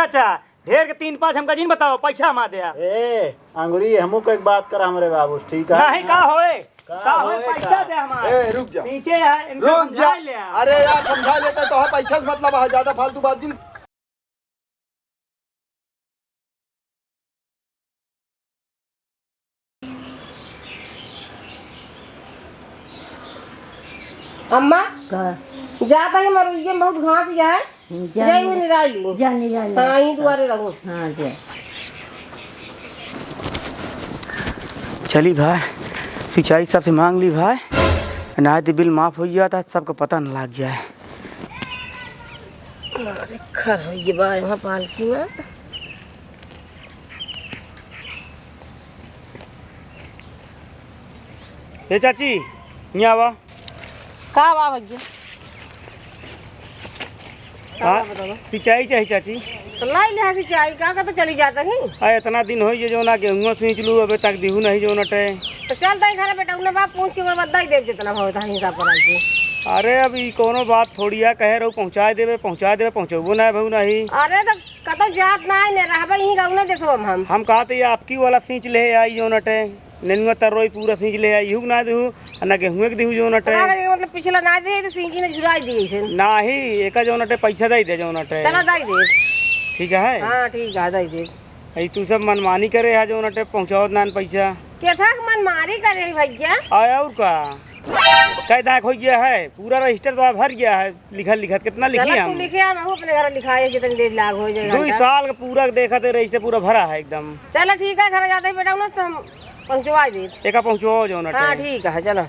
चाचा ढेर के 3-5 हमका जिन बताओ पैसा हमा दे ए अंगुरी हमू को एक बात कर हमरे बाबू ठीक है नहीं का होए पैसा दे हमारा। ए रुक जा नीचे है रुक जा। अरे यार समझा लेता तो पैसा से मतलब है ज्यादा फालतू बात जिन अम्मा जाता है मर ये बहुत घास जाए जाई वो निराली जानी हां ही दुआरे रहूं। हाँ जा चली भाई सिंचाई सबसे मांग ली भाई ना तो बिल माफ हो गया था सबको पता न लग जाए। अरे खर हो ये बा वहां पालकी में ए चाची यहाँ आवा का बा भैया हाँ सिंचाई चाहिए चाची तो लाई ले सिंचाई का तो चली जाता है। अरे इतना दिन हो ये जो ना गेहूँ सींच लू अबे तक दिहू नहीं जो नटे तो चलता ही घर बेटा उन्हें बाप पूछ के मैं बता ही देव जितना भाव था हिसाब पर आई। अरे अब ई कोनो बात थोड़ी है कहे रहो पहुँचा देवे पहुँचबो ना भाऊ नहीं। अरे तो कतो जात ना है ने रहबे ही गाँव ने देखो हम कहते आपकी वाला सींच ले आई जो नटे नेनुआ तरोई पूरा सींच ले आई ना देहू ना गेहूँ के देहू जो नटे मतलब पिछला ना दे तो सींची ने झुराई दी से ना ही एक जो नटे पैसा दे दे जो नटे चला दाई दे ठीक है। हां ठीक है दाई दे आई तू सब मनमानी करे है जो नटे पहुँचाओ ना पैसा के था मन मारी करे भैया आया और का कई दाख हो गया है पूरा रजिस्टर तो भर गया है लिखत कितना लिखी हम लिखे हम अपने घर लिखाए जितने देर लाग हो जाएगा 2 साल का पूरा देखा थे रजिस्टर पूरा भरा है एकदम। चलो ठीक है घर जाते बेटा ना तो हम पहुंचवा दे एक पहुँचो जो ना। हाँ ठीक है चलो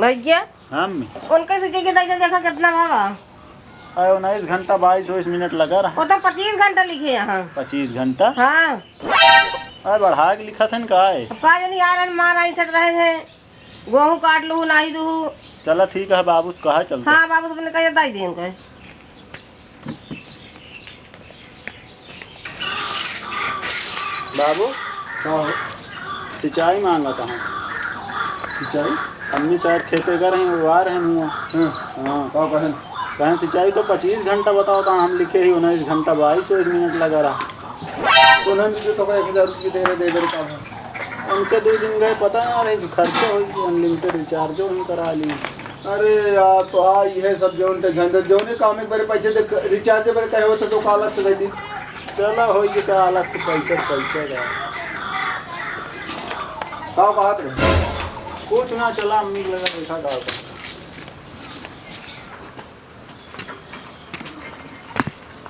भैया हम उनके से देखा कितना भावा 19 घंटा 22 मिनट लगा रहा वो तो 25 घंटा लिखे यहाँ 25 घंटा हाँ अरे बढ़ा के लिखा था न का है का जनी यार मारा इठत रहे थे गेहूं काट लू नाही दू चला ठीक है बाबू कहा चलता हाँ बाबू अपने कह दाई दे उनके बाबू सिंचाई मांगा था सिंचाई अम्मी शायद खेते कर रही वो आ रहे हैं हाँ कहें सिंचाई तो 25 घंटा बताओ था हम लिखे ही 19 घंटा 22 मिनट लगा रहा उन्होंने तो 1000 रुपये दे दे का उनके 2 दिन गए पता ना रहे खर्चा हो अनलिमिटेड रिचार्ज उन करा ली। अरे यार तो हाँ ये सब जो उनके झंडे जो ने काम एक बारे पैसे दे रिचार्ज बारे कहे होते तो अलग से दे दी चला हो ये का अलग से पैसा का बात रहे कुछ ना चला अम्मी लगा देखा डालता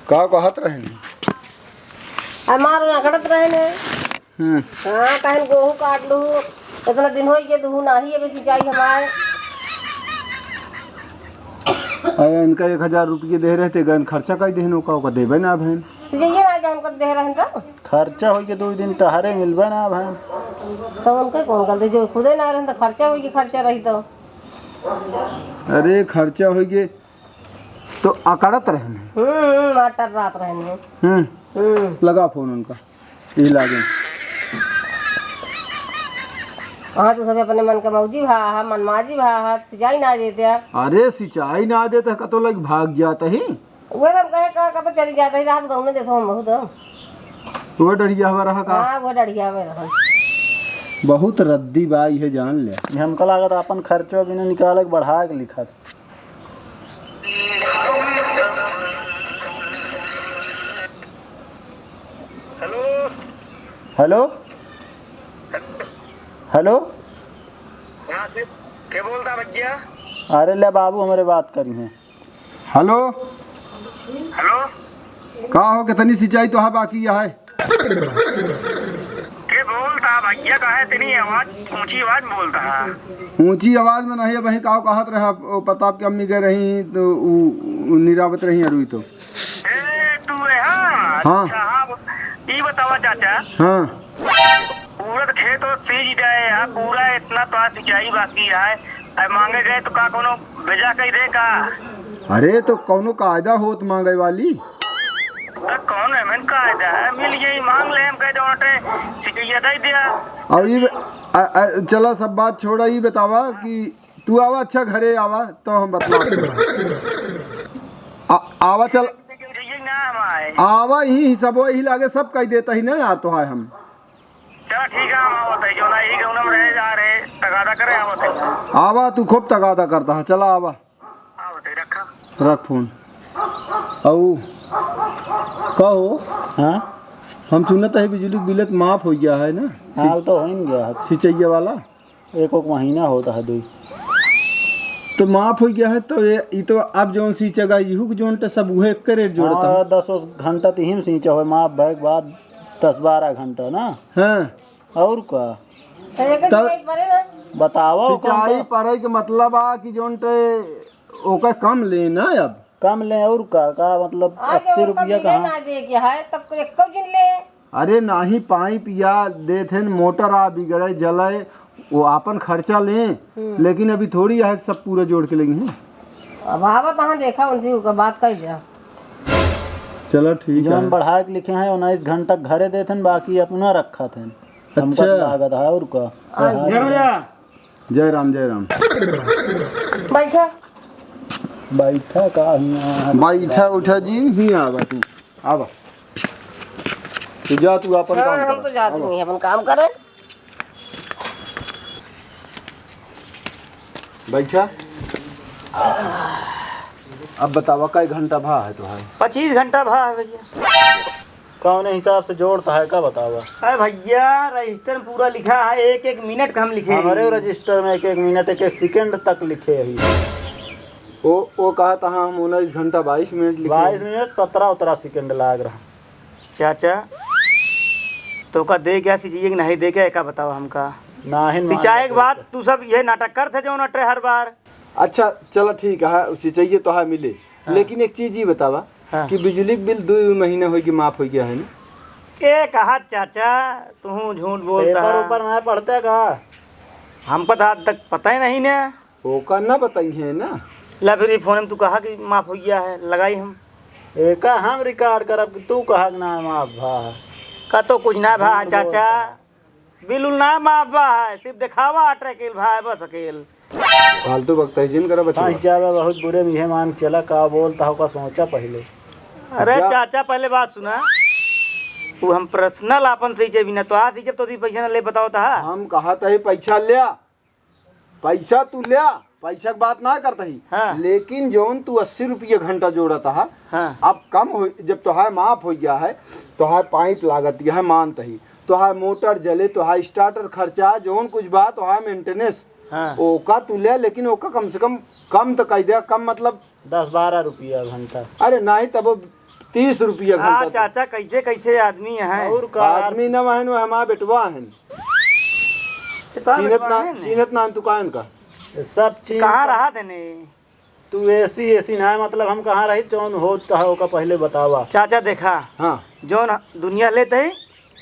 का कहत रहे नहीं हमार अगड़त रहे ने हाँ कहीं गेहूं काट लू इतना दिन हो गए दू नाही अब सिंचाई हमारे अरे इनका 1000 रुपये दे रहे थे गन खर्चा कई देनो का देबे ना बहन सिंचाई ना दे हमको दे रहे तो खर्चा हो के 2 दिन टहरे मिलबे ना बहन तो उनके कौन कर दे जो खुदे ना रहे तो खर्चा हो खर्चा रही तो अरे खर्चा हो गए तो अकड़त रहे माटर रात रहने लगा फोन उनका यही लागे हाँ तो सब अपने मन का मौजी भा मनमाजी भा सिंचाई ना देते अरे सिंचाई ना देते का तो लग भाग जाता ही वो सब कहे का तो चली जाता ही रात गाँव में देखो हम बहुत वो डरिया हुआ रहा का हाँ वो डरिया में रहा बहुत रद्दी बाई है जान ले हमको लागत अपन खर्चो बिना निकाल के बढ़ा के लिखा था। हेलो हेलो क्या बोलता भैया? अरे ले बाबू हमारे बात करी है। हेलो हेलो का हो कितनी सिंचाई तो है बाकी है क्या बोलता भैया? कहे इतनी आवाज ऊंची आवाज में बोलता है? ऊंची आवाज में नहीं वही का कहत रहा प्रताप की अम्मी गए रही तो निरावत रही अरुई तो तू है हाँ? अच्छा हाँ ये बतावा चाचा हाँ पूरा तो खेत तो सींच गए है पूरा इतना तो सिंचाई बाकी है अब मांगे गए तो का कोनो भेजा कही दे का? अरे तो कौनो कायदा होत मांगे वाली कौन है मन कायदा है मिल गई मांग ले हम कह दो सिकैया दे दिया। और ये चला सब बात छोड़ा ये बतावा कि तू आवा अच्छा घरे आवा तो हम बतला आवा चल चाहिए ना हमारे। आवा ही सब वही लागे सब कह देता ही ना यार तो है हम। चलो ठीक है हम आवत है जो ना यही गाँव में रहे जा रहे तगादा करे आवत है। आवा तू खूब तगादा करता है चला आवा आवत है रखा। रख फोन। औ कहो हाँ हम सुनत है बिजली बिल माफ हो गया है ना। हाँ तो हो ही गया सिंचैया वाला एक महीना होता है दो तो माफ हो गया है तो ये तो अब जौन सींचेगा यहू के जौन सब उहे एक रेट जोड़ता है। 10 घंटा तो ही सींचा हो माप बैग बाद 10-12 घंटा ना। हाँ और का बताओ सिंचाई पढ़ाई के मतलब आ कि जौन ओका कम लेना अब कम ले और का मतलब 80 रुपया कहाँ। अरे नाही पाइप या देथे मोटर आ बिगड़े जले वो आपन खर्चा लें लेकिन अभी थोड़ी है सब पूरा जोड़ के लेंगे। अब आवत कहाँ देखा उनसे का बात कही जा। चलो ठीक है जौन बढ़ा के लिखे हैं 19 घंटा घरे देथे बाकी अपना रखा थे। अच्छा लागत है और का। जय राम जय राम। बैठा बैठा का हियां बैठा उठा जी ही आवा तू आवा तू जा तू अपन काम हम तो जाते नहीं अपन काम करें। बैठा अब बतावा कई घंटा भा है तो है 25 घंटा भा है भैया। कौन हिसाब से जोड़ता है का बतावा। अरे भैया रजिस्टर में पूरा लिखा है 1-1 मिनट का हम लिखे हमारे रजिस्टर में 1-1 मिनट 1-1 सेकंड तक लिखे है। वो कहा था हम 19 घंटा 22 मिनट लिखे 22 मिनट 17-17 सेकंड लाग रहा। चाचा तो का दे गया सीजिए कि नहीं दे गया का बताओ हमका। नाहिन सिंचाई के बाद तू सब ये नाटक करते जो नटे हर बार। अच्छा चलो ठीक है उसी चाहिए तो है मिले। लेकिन एक चीज ही बतावा कि बिजली के बिल 2 महीने होगी माफ हो गया है ना। ए कहा चाचा तू झूठ बोलता पेपर है। ऊपर ना पढ़ते का हमको तो आज तक पता ही नहीं ना। ओका ना बताइए ना। ला फिर फोन में तू कहा कि माफ हो गया है लगाई हम एक हम रिकॉर्ड करब कि तू कहा ना माफ भा का तो कुछ ना भा चाचा बिल्कुल ना माफ भा है सिर्फ दिखावा अटरेकेल भा है बस अकेल फालतू वक्त है जिन करा बच्चा ज्यादा बहुत बुरे मेहमान चला का बोलता हो का सोचा पहले। अरे चाचा पहले बात सुना वो हम पर्सनल अपन से जब ना तो आज जब तो पैसा ना ले बताओ था। हम कहा था पैसा लिया पैसा तू लिया पैसा की बात ना करता ही। हाँ। लेकिन जौन तू 80 रुपये घंटा जोड़ा था हाँ। अब कम हो जब तुहार माफ हो गया है तुहार पाइप लागत यह मानता ही तुहार मोटर जले तुहार स्टार्टर खर्चा जौन कुछ बात तुहार मेंटेनेंस हाँ। ओका तू ले लेकिन ओका कम से कम तो कह दे कम मतलब 10-12 रुपया घंटा। अरे नहीं तब 30 रुपया हाँ घंटा चाचा कैसे कैसे आदमी है और का आदमी न वहन हमारा बेटवा है चीनत ना दुकान का सब चीज कहाँ रहा थे ने तू ऐसी ना मतलब हम कहाँ रही जौन होता है ओका पहले बतावा। चाचा देखा हाँ जो दुनिया लेते ही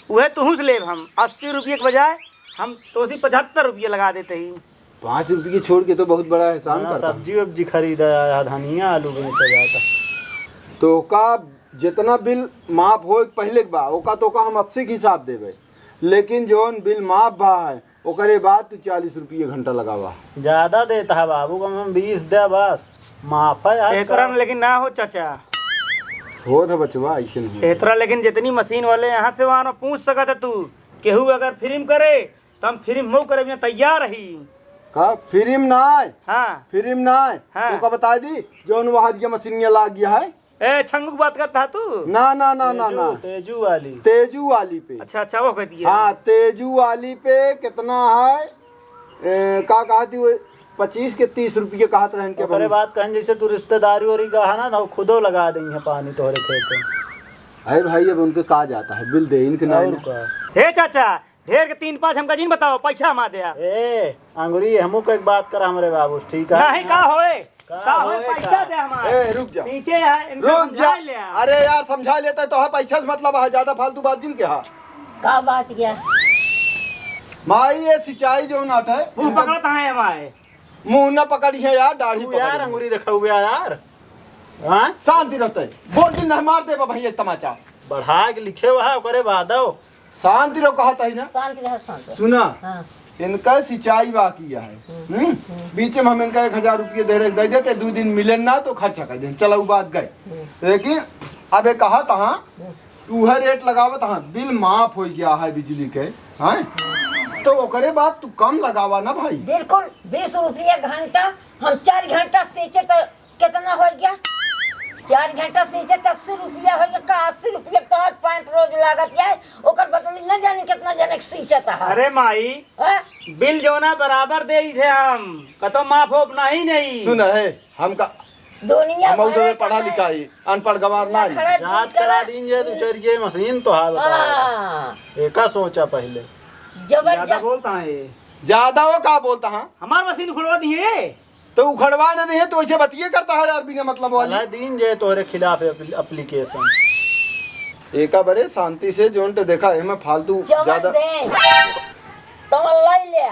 वह तुहू से लेब हम 80 रुपये के बजाय हम तो 75 रुपये लगा देते ही। 5 रुपये छोड़ के तो बहुत बड़ा एहसान करता है। सब्जी वब्जी खरीदा आया धनिया आलू बेचा जाता तो का जितना बिल माफ हो पहले के बा ओका तो का हम 80 के हिसाब देवे लेकिन जोन बिल माफ बा है ओकरे बाद तू 40 रुपये घंटा लगावा। ज्यादा देता है बाबू का हम 20 दे बस माफ है एतरा लेकिन ना हो चाचा हो था बचवा ऐसे नहीं एतरा लेकिन जितनी मशीन वाले यहाँ से वहाँ पूछ सकत है तू केहू अगर फिल्म करे तो हम फिल्म मऊ करे बिना तैयार रही का फिल्म ना आए हाँ फिल्म ना आए हाँ। तो का बता दी जोन वहां के मशीन लाग गया है। ए छंगू की बात करता है तू। ना ना ना ना ना तेजू वाली तेजू वाली पे अच्छा वो कह दिया हाँ तेजू वाली पे कितना है का कहा थी वो 25 के 30 रुपये कहा रहन के अरे बात कहें जैसे तू रिश्तेदारी और कहा ना तो खुदो लगा देंगे पानी तोहरे खेत में। अरे भाई अब उनके कहा जाता है बिल दे इनके और ना का हे चाचा ढेर के 3-5 हमका जिन बताओ पैसा हमा दे ए अंगुरी हमू का एक बात कर हमरे बाबू ठीक है नहीं का होए पैसा दे हमारे ए रुक जा नीचे है इनका रुक जा समझा ले आप। अरे यार समझा लेता है तो हाँ पैसा से मतलब है ज्यादा फालतू बात जिन के हाँ का बात क्या माई ये सिंचाई जो नाट है मुंह पकड़ता है हमारे मुंह न पकड़ी है यार दाढ़ी तू यार अंगुरी देखा हुआ यार हाँ शांति रहता है बोल दिन न मार दे भाई एक तमाचा बढ़ा के लिखे हुआ है ओकरे बाद शांति रहो कहा था ना। शांति रह शांति। सुना हाँ इनका सिंचाई बाकी है। बीच में हम इनका 1000 रुपये दे देते 2 दिन मिले ना तो खर्चा कर दे चलो बात गए। लेकिन अब ये कहा था तू है रेट लगावत हाँ बिल माफ हो गया है बिजली के हाँ तो ओकरे बाद तू कम लगावा ना भाई। बिल्कुल 20 रुपया घंटा हम 4 घंटा सींचे तो कितना हो गया 4 घंटा सींचे तो 80 रुपया हो गया का 80 रुपया पाँच पाइप रोज लागत है ओकर बदली न जाने कितना जने सींचता है। अरे माई बिल जो ना बराबर दे ही थे हम कतो माफ हो नहीं नहीं सुन है हमका दुनिया हम सब पढ़ा लिखा ही अनपढ़ गवार ना ही। जांच करा दीजिए तू चरिए मशीन तो है बताओ एका सोचा पहले ज्यादा जबरदस्त बोलता है ज्यादा वो का बोलता हाँ हमार मशीन उखड़वा दिए तो उखड़वा न दे तो ऐसे बतिए करता है यार बिना मतलब वाली। अल्लाह दीन जे तोरे खिलाफ एप्लीकेशन एका बरे शांति से जोन तो देखा है मैं फालतू ज्यादा तुम लाई ले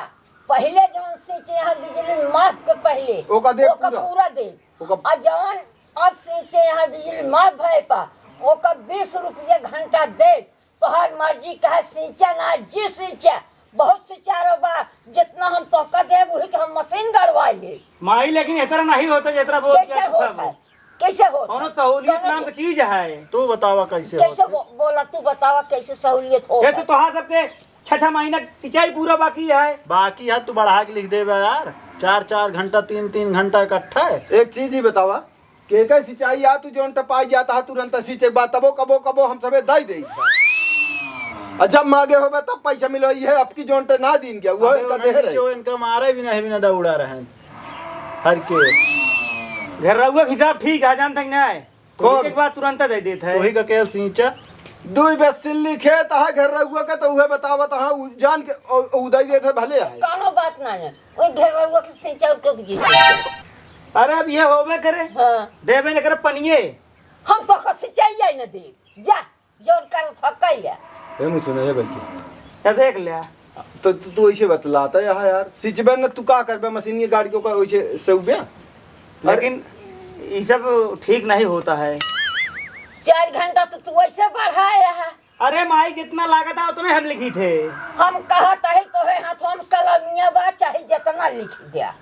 पहले जवन सींचे यहाँ बिजली माफ के पहले ओका दे ओका पूरा। पूरा दे ओका- और जवन अब सींचे यहाँ बिजली माफ भय पा ओका 20 रुपया घंटा दे तो हर मर्जी का सींचा ना जी सींचा बहुत सिंचारो बा जितना हम तोका दे वही के हम मशीन गड़वा ले माई लेकिन इतना नहीं होता जितना बोल कैसे होता है कैसे होता कौनो सहूलियत नाम की चीज है। तू बतावा कैसे कैसे होते? बोला तू बतावा कैसे सहूलियत ये होगा तो तोहार सबके 6 महीना सिंचाई पूरा बाकी है। बाकी है तू बढ़ा के लिख देबे यार 4 घंटा 3 घंटा इकट्ठा है। एक चीज ही बतावा के सिंचाई आ तू जोन टपाई जाता है तुरंत सींचे बात तबो कबो कबो हम सबे दई दे जब मांगे हो तब पैसा मिलो है अब की जोन ना दिन क्या वो इनका दे रहे जो इनका मारे भी ना दौड़ा रहे हर के घर रहुआ के हिसाब ठीक है जानते हैं ना कौन? एक बार तुरंत दे देता वही है। का केल सींचा दुई बेसिल्ली खेत है घर रहुआ का तो उहे बतावत हाँ जान के उदय देते भले है। कानो बात ना है ओए घेरवा के सिंचा को जी अरे अब ये होबे करे हां देवे न करे पनिए हम तो का सिंचाई आई न दे जा जोर कर थकाइया ए मुझे सुने है भाई या देख लिया तो तू ऐसे बतलाता है यार सिंचबे न तू का करबे मशीन की गाड़ी को का वैसे सेउबे लेकिन ये सब ठीक नहीं होता है। 4 घंटा तो तू ऐसे बढ़ाया है अरे माई जितना लागत है उतने हम लिखी थे। हम कहत है तो है हाथ हम कलमिया बा चाहे जितना लिख दिया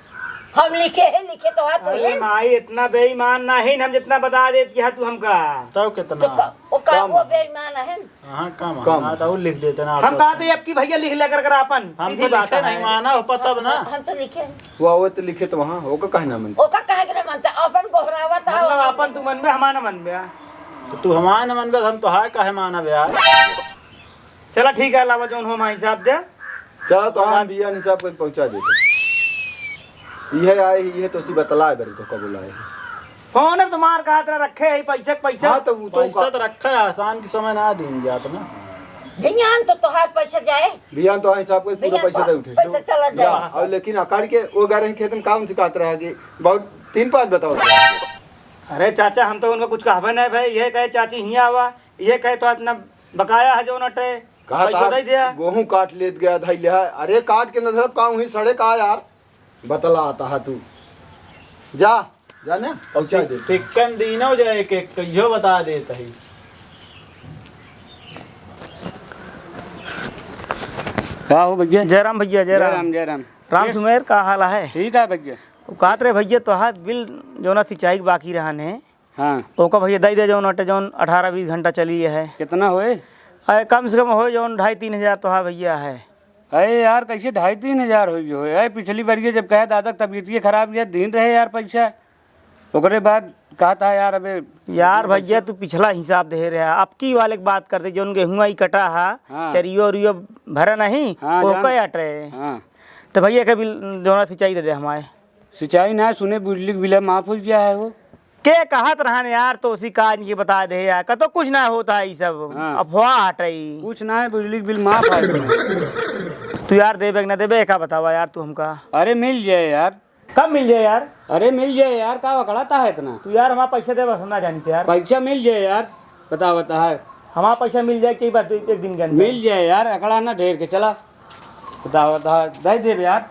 हम लिखे तो है तो अरे है माई इतना बेईमान नहीं हम जितना बता देत कि तू हमका तब कितना वो का वो बेईमान है हाँ कम कम। हाँ तो लिख देते ना हम कहते अब की भैया लिख ले कर अपन हम सीधी तो बात लिखे नहीं है। माना हो पता ना हम तो लिखे वो तो लिखे तो वहाँ वो का कहना मन ओका कहे के मानता अपन गोहरावत है मतलब अपन तू मन में हमारा मन में तो तू हमारे न मन हम तो हाय काहे माना यार चला ठीक है अलावा जो हम हिसाब दे चलो तो हम बिया निसाब को पहुंचा देते यह आए ये तो सी बतलाए बरे तो कब बुलाए फोन है तुम्हार कहा तेरा रखे है पैसे पैसा हाँ तो वो तो पैसा तो रखा है आसान की समय ना दिन जात ना भियान तो तोहार पैसा जाए बियान तो हिसाब को पूरा बियान पैसा दे उठे पैसा चला जा जाए और लेकिन अकाड़ के वो गा रहे खेत में काम सिखाते रहा कि बहुत 3-5 बताओ अरे चाचा हम तो उनका कुछ कहबे नहीं भाई ये कहे चाची हिया आवा ये कहे तो इतना बकाया है जो नटे कहा पैसा नहीं दिया था गेहूं काट लेत गया था ले अरे काट के नजर काम हुई सड़े का यार बतला आता है तू जा जाने पहुंचा दे सिक्कन दीनो जाए के कहियो बता देता ही क्या हो भैया? जयराम भैया जयराम जयराम। राम सुमेर का हाल है ठीक है भैया। वो कहत रहे भैया तो हाँ बिल जो ना सिंचाई के बाकी रहने हाँ ओका भैया दई दे जो नटे जो 18-20 घंटा चली है कितना होए? अरे कम से कम हो जो 2,500-3 हज़ार तो हाँ भैया है। अरे यार कैसे 2,500-3 हज़ार हो अरे पिछली बार ये जब कहे दादा तबीयत खराब यार दिन रहे यार पैसा ओकरे बाद कहा था यार अबे यार भैया तू पिछला हिसाब दे रहा अब की वाले की बात करते जो गेहुआ ही कटा है हाँ। चरियो उरियो भरा नहीं हाँ, वो जान- कई अट रहे हाँ तो भैया के बिल जो ना सिंचाई दे दे हमारे सिंचाई ना सुने बिजली का बिल माफ हो गया है वो के कहत रहन यार तो उसी काज के बता दे यार कतो कुछ ना होता है ये सब हाँ। अफवाह हटई कुछ ना है बिजली का बिल माफ है तू यार देबे कि ना देबे का बतावा यार तू हमका अरे मिल जाए यार कब मिल जाए यार अरे मिल जाए यार का वकड़ाता है इतना तू यार हमारा पैसा दे बस हम ना जानते यार पैसा मिल जाए यार बता है हमारा पैसा मिल जाए चाहिए बात एक दिन के अंदर मिल जाए यार अकड़ा ना ढेर के चला बता दे दे यार